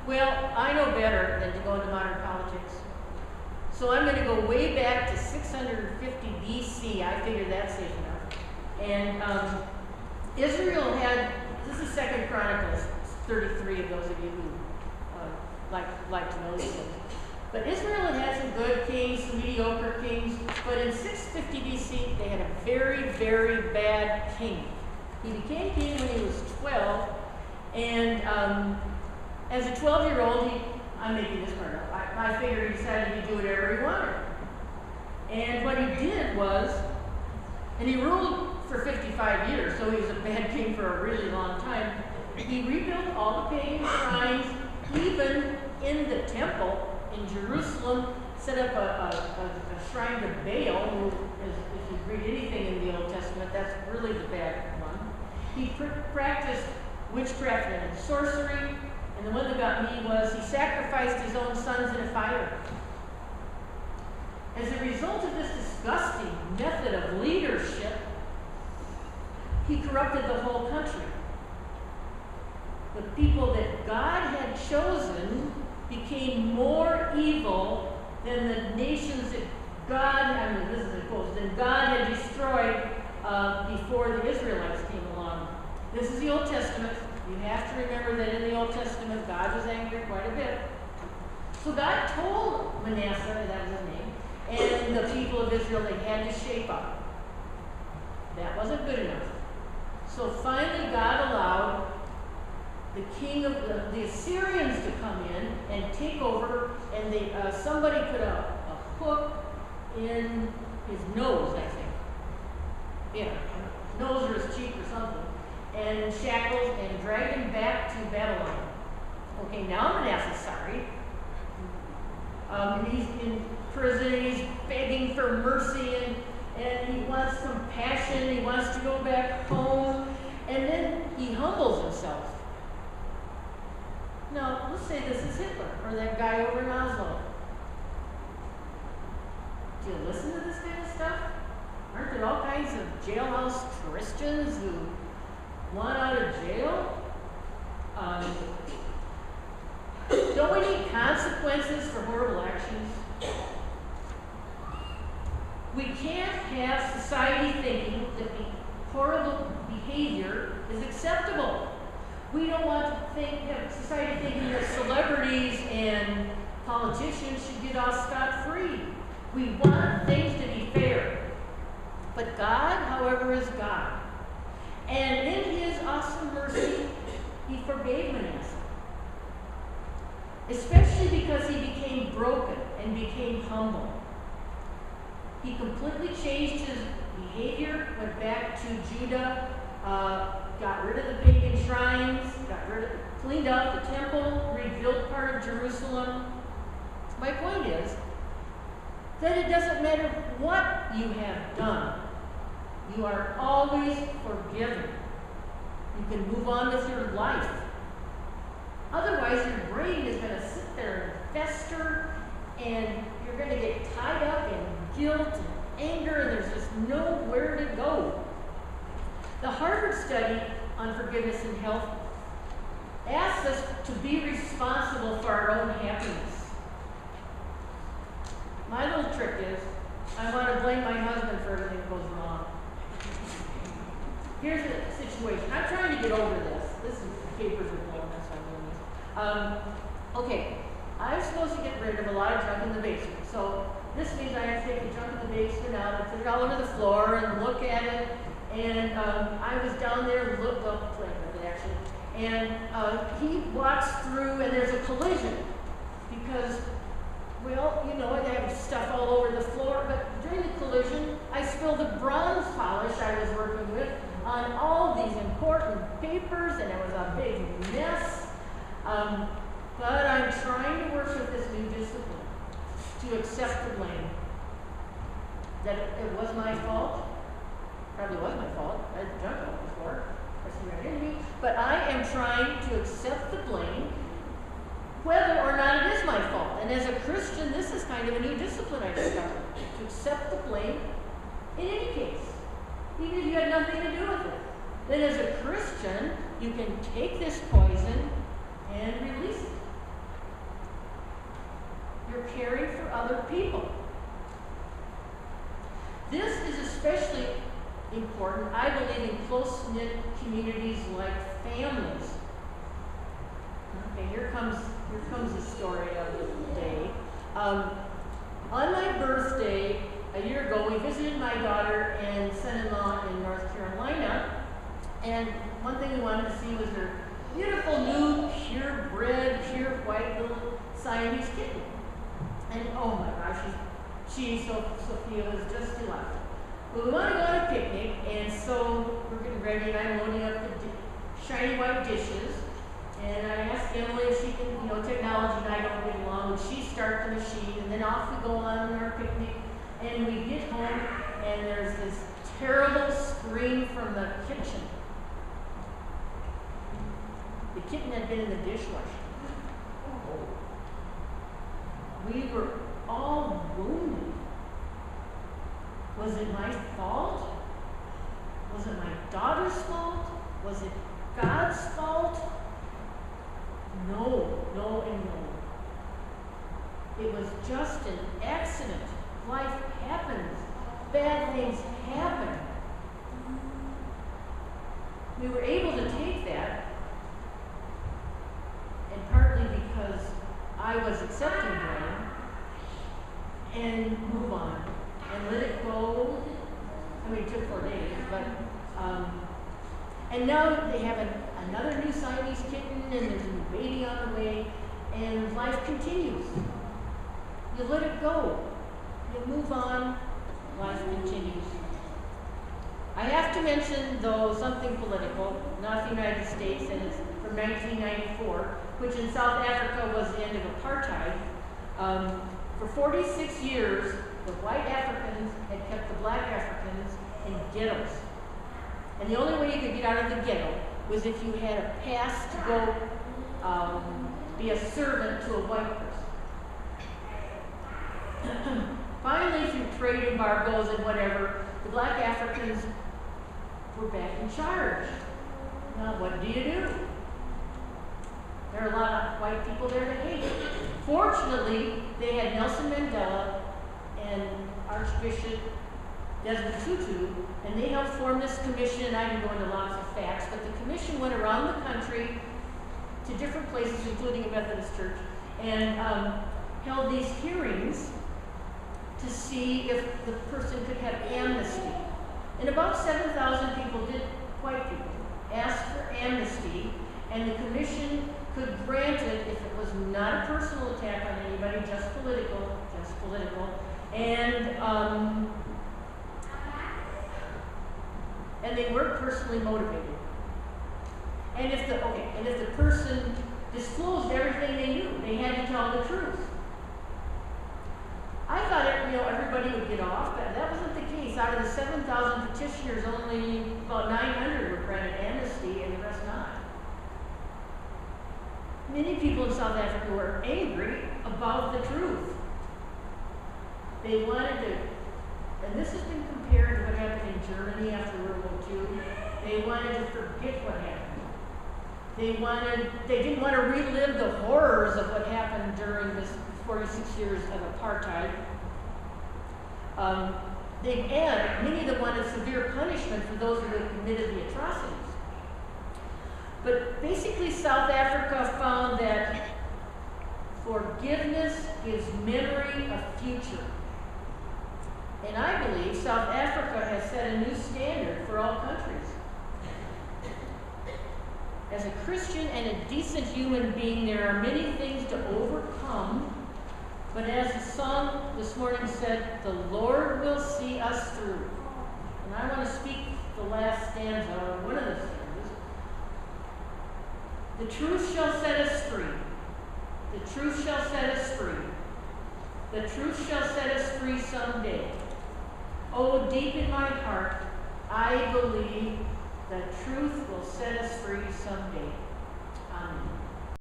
Well, I know better than to go into modern politics. So I'm going to go way back to 650 BC. I figured that's safe enough. And Israel had, this is 2 Chronicles 33, of those of you who like to know these things. But Israel had some good kings, some mediocre kings, but in 650 BC, they had a very, very bad king. He became king when he was 12, and as a 12-year-old, I'm making this part up, I figured he decided he'd do whatever he wanted. And what he did was, and he ruled for 55 years, so he was a bad king for a really long time. He rebuilt all the pagan shrines, even in the temple in Jerusalem, set up a shrine to Baal, who is, if you read anything in the Old Testament, that's really the bad one. He practiced witchcraft and sorcery, and the one that got me was he sacrificed his own sons in a fire. As a result of this disgusting method of leadership, he corrupted the whole country. The people that God had chosen became more evil than the nations that God, this is a quote, than God had destroyed before the Israelites came along. This is the Old Testament. You have to remember that in the Old Testament, God was angry quite a bit. So God told Manasseh, that was his name, and the people of Israel, they had to shape up. That wasn't good enough. So finally God allowed the king of the Assyrians to come in and take over, and somebody put a hook in his nose, I think. Yeah, nose or his cheek or something. And shackles and dragged him back to Babylon. Okay, now Manasseh's sorry. And he's in prison, and he's begging for mercy, and he wants compassion, he wants to go back home, and then he humbles himself. Now, let's say this is Hitler, or that guy over in Oslo. Do you listen to this kind of stuff? Aren't there all kinds of jailhouse Christians who want out of jail? Don't we need consequences for horrible actions? We can't have society thinking that horrible behavior is acceptable. We don't want to have society thinking that celebrities and politicians should get off scot-free. We want things to be fair. But God, however, is God. And in his awesome mercy, he forgave Manasseh. Especially because he became broken and became humble. He completely changed his behavior, went back to Judah, got rid of the pagan shrines, cleaned out the temple, rebuilt part of Jerusalem. My point is that it doesn't matter what you have done. You are always forgiven. You can move on with your life. Otherwise, your brain is going to sit there and fester, and you're going to get tied up in guilt and anger, and there's just nowhere to go. The Harvard study on forgiveness and health asks us to be responsible for our own happiness. My little trick is, I want to blame my husband for everything that goes wrong. Here's the situation. I'm trying to get over this. This is the papers are blowing, that's why I'm doing this. Okay, I'm supposed to get rid of a lot of junk in the basement. So this means I have to take the junk in the basement out and put it all over the floor and look at it. And I was down there and looked up, actually. And he walks through, and there's a collision because, well, you know, I have stuff all over the floor. But during the collision, I spilled the bronze polish I was working with on all these important papers, and it was a big mess. But I'm trying to work with this new discipline to accept the blame. That it was my fault. Probably was my fault. I had junk on the floor. But I am trying to accept the blame, whether or not it is my fault. And as a Christian, this is kind of a new discipline I discovered. To accept the blame in any case, even if you had nothing to do with it. Then as a Christian, you can take this poison and release it. they're caring for other people. This is especially important, I believe, in close-knit communities like families. Okay, here comes the story of the day. On my birthday a year ago, we visited my daughter and son-in-law in North Carolina, and one thing we wanted to see was her beautiful new purebred, pure white little Siamese kitten. And oh my gosh, Sophia was just delightful. Well, we want to go on a picnic, and so we're getting ready, and I'm loading up the shiny white dishes. And I asked Emily if she can, technology and I don't get along, would she start the machine? And then off we go on our picnic, and we get home, and there's this terrible scream from the kitchen. The kitten had been in the dishwasher. We were all wounded. Was it my fault? Was it my daughter's fault? Was it God's fault? No, and no. It was just an accident. Life happens. Bad things happen. We were able to take that, and partly because I was accepting blame, and move on, and let it go. I mean, it took 4 days, but, and now they have another new Siamese kitten, and there's a new baby on the way, and life continues. You let it go. You move on, life continues. I have to mention, though, something political, not the United States, and it's from 1994, which in South Africa was the end of apartheid. For 46 years, the white Africans had kept the black Africans in ghettos. And the only way you could get out of the ghetto was if you had a pass to go be a servant to a white person. Finally, through trade embargoes and whatever, the black Africans were back in charge. Now, what do you do? There are a lot of white people there to hate. Fortunately, they had Nelson Mandela and Archbishop Desmond Tutu, and they helped form this commission, and I can go into lots of facts, but the commission went around the country to different places, including a Methodist church, and held these hearings to see if the person could have amnesty. And about 7,000 people did, white people, asked for amnesty, and the commission could grant it if it was not a personal attack on anybody, just political, and they weren't personally motivated. And if the person disclosed everything they knew, they had to tell the truth. I thought everybody would get off, but that wasn't the case. Out of the 7,000 petitioners, only about 900 were granted amnesty, and the rest not. Many people in South Africa were angry about the truth. They wanted to, and this has been compared to what happened in Germany after World War II. They wanted to forget what happened. They didn't want to relive the horrors of what happened during this 46 years of apartheid. Many of them wanted severe punishment for those who had committed the atrocities. But basically, South Africa found that forgiveness gives memory a future. And I believe South Africa has set a new standard for all countries. As a Christian and a decent human being, there are many things to overcome. But as the song this morning said, the Lord will see us through. And I want to speak the last stanza, or one of the stanzas. The truth shall set us free. The truth shall set us free. The truth shall set us free someday. Oh, deep in my heart, I believe the truth will set us free someday. Amen.